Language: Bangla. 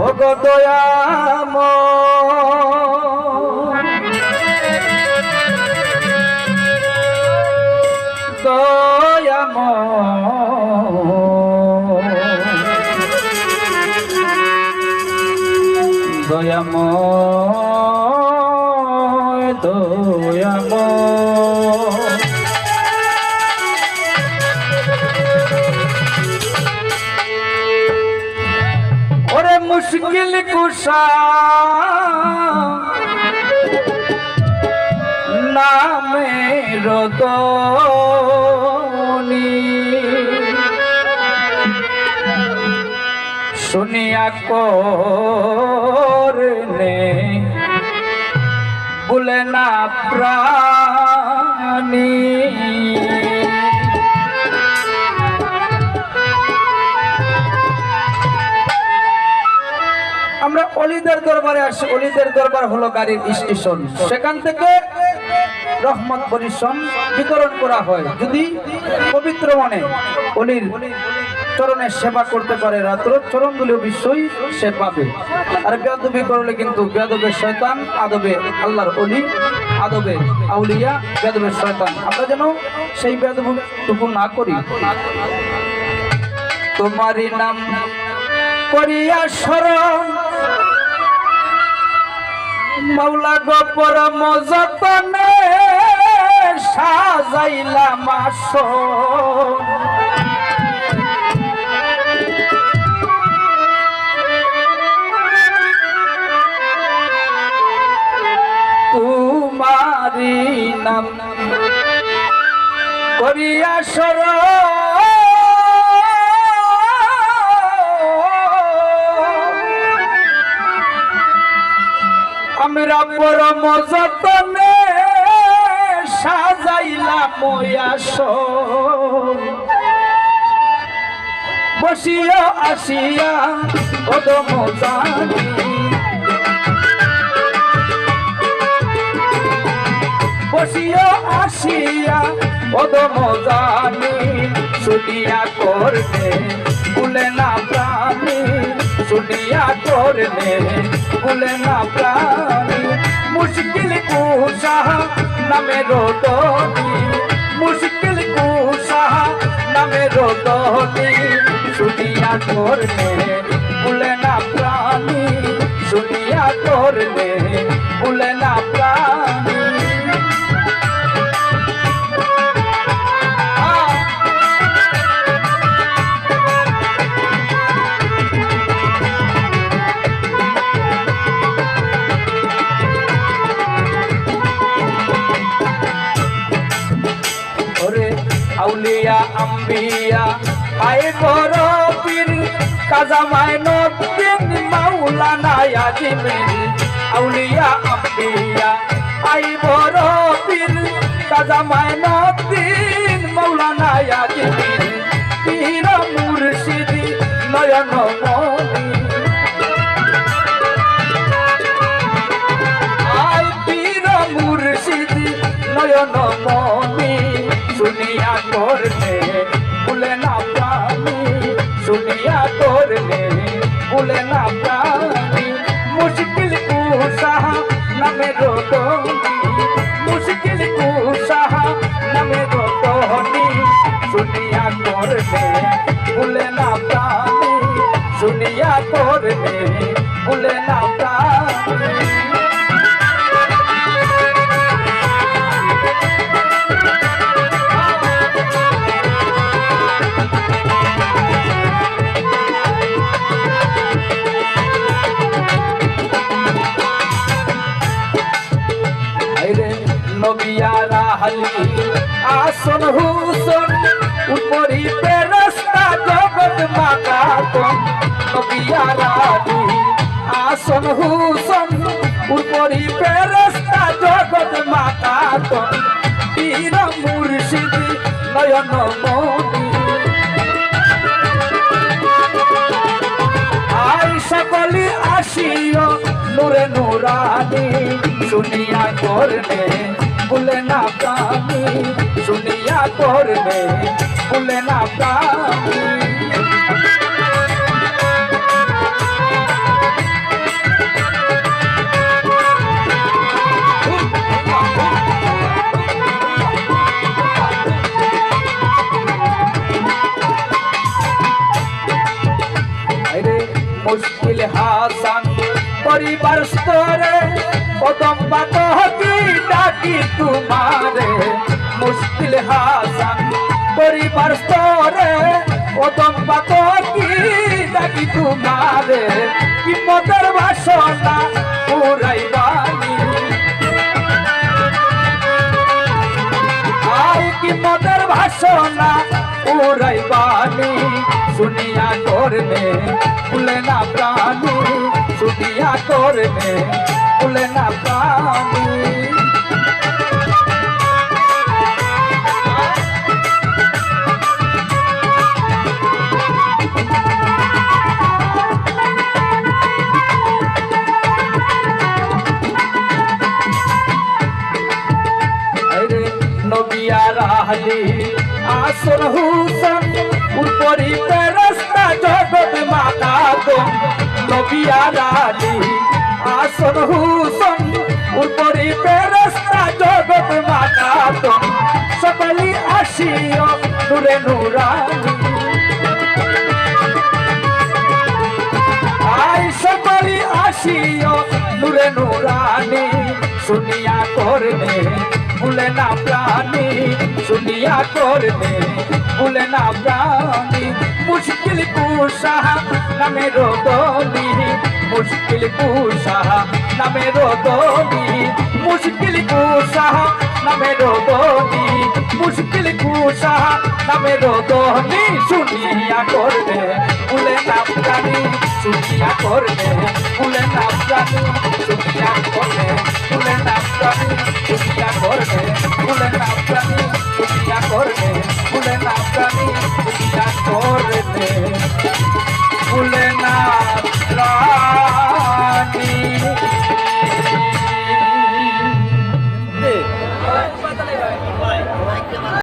ওগো দয়াময় ওরে মুশকিল কুশা নামের দনি শুনিয়া করনে বলে না প্রাণী আমরা অলিদের দরবারে আসি। অলিদের দরবার হলো গাড়ির স্টেশন, সেখান থেকে রহমত পরিশ্রম বিতরণ করা হয়। যদি পবিত্র মনে অলির চরণের সেবা করতে পারে রাত্র চরণগুলি অবশ্যই সে পাবে। আর বেয়াদবি করলে কিন্তু বেয়াদবের শয়তান, আদবে আল্লাহর অলি, আদবে আউলিয়া, বেয়াদবের শয়তান। আমরা যেন সেই বেয়াদবটুকু না করি। তোমারই নাম করিয়া স্মরণ মাওলা গো পরম যতনে সাজাইলাম আসন তোমারি নাম করিয়া স্মরণ আমরা পরম যতনে সাজাইলাম আসন বসিয়া আসিয়া কদম জানি বসিয়া আসিয়া কদম জানি শুনিয়া করবে ভুলে না প্রাণী শুনিয়া করবে ভুলে না প্রাণী মুশকিল কুশা নামে রোদনি মুশকিল কুশা নামে রোদনি শুনিয়া করবে ভুলে না প্রাণী শুনিয়া করবে ভুলে না প্রাণী আউলিয়া আম্বিয়া আয় বড় পীর কাজা মাইনুদ্দিন মাওলানা আজিমির আউলিয়া আম্বিয়া আয় বড় পীর কাজা মাইনুদ্দিন মাওলানা আজিমির পীর মুর্শিদ নয়ন মনি আয় পীর মুর্শিদ নয়ন মনি শুনিয়া করলে ভুলে না প্রাণী শুনিয়া করলে ভুলে না প্রাণী মুশকিল কুশা নামে রোদনি মুশকিল কুশা নামে রোদনি শুনিয়া করলে ভুলে না প্রাণী শুনিয়া করলে ভুলে না প্রাণী নবিয়ারা হালি আসন হুসন উপরি পেরস্তা জগৎ মাকাতন নবিয়ারা হালি আসন হুসন উপরি পেরস্তা জগৎ মাকাতন পীর মুর্শিদ নয়ন মনি আই সকলি আসিও নূরে নূরানি শুনিয়া করবে ভুলে না প্রাণী শুনিয়া করবে ভুলে না প্রাণী মুশকিল হাসান পরিবার স্তরে কদম পাতকি ডাকি তোমারে মুশকিল হাসান পরিবার স্তরে কদম পাতকি ডাকি তোমারে কি মতের বাসনা পুরাইবানি আই কি মতের বাসনা পুরাইবানি শুনিয়া করবে ফুলে না প্রাণী শুনিয়া করবে ফুলে না প্রাণী নবিয়ারাহলি আসর হুসন উপরি রাস্তা জগৎ মাতা তো নবিয়ারাহলি আসর হুসন উপরি রাস্তা জগৎ মাতা তো সকলি আসিও নূরে নূরানি আই সকলি আসিও নূরে নূরানি শুনিয়া করবে ভুলে না প্রাণী শুনিয়া করবে ভুলে না প্রাণী মুশকিল কুশাহা নামে রোদনি মুশকিল কুশাহা নামে রোদনি মুশকিল কুশাহা নামে রোদনি মুশকিল কুশাহা নামে রোদনি শুনিয়া করবে ভুলে না প্রাণী শুনিয়া করবে ভুলে না প্রাণী শুনিয়া করবে ভুলে না প্রাণী শুনিয়া করবে ভুলে না প্রাণী শুনিয়া করবে ভুলে না প্রাণী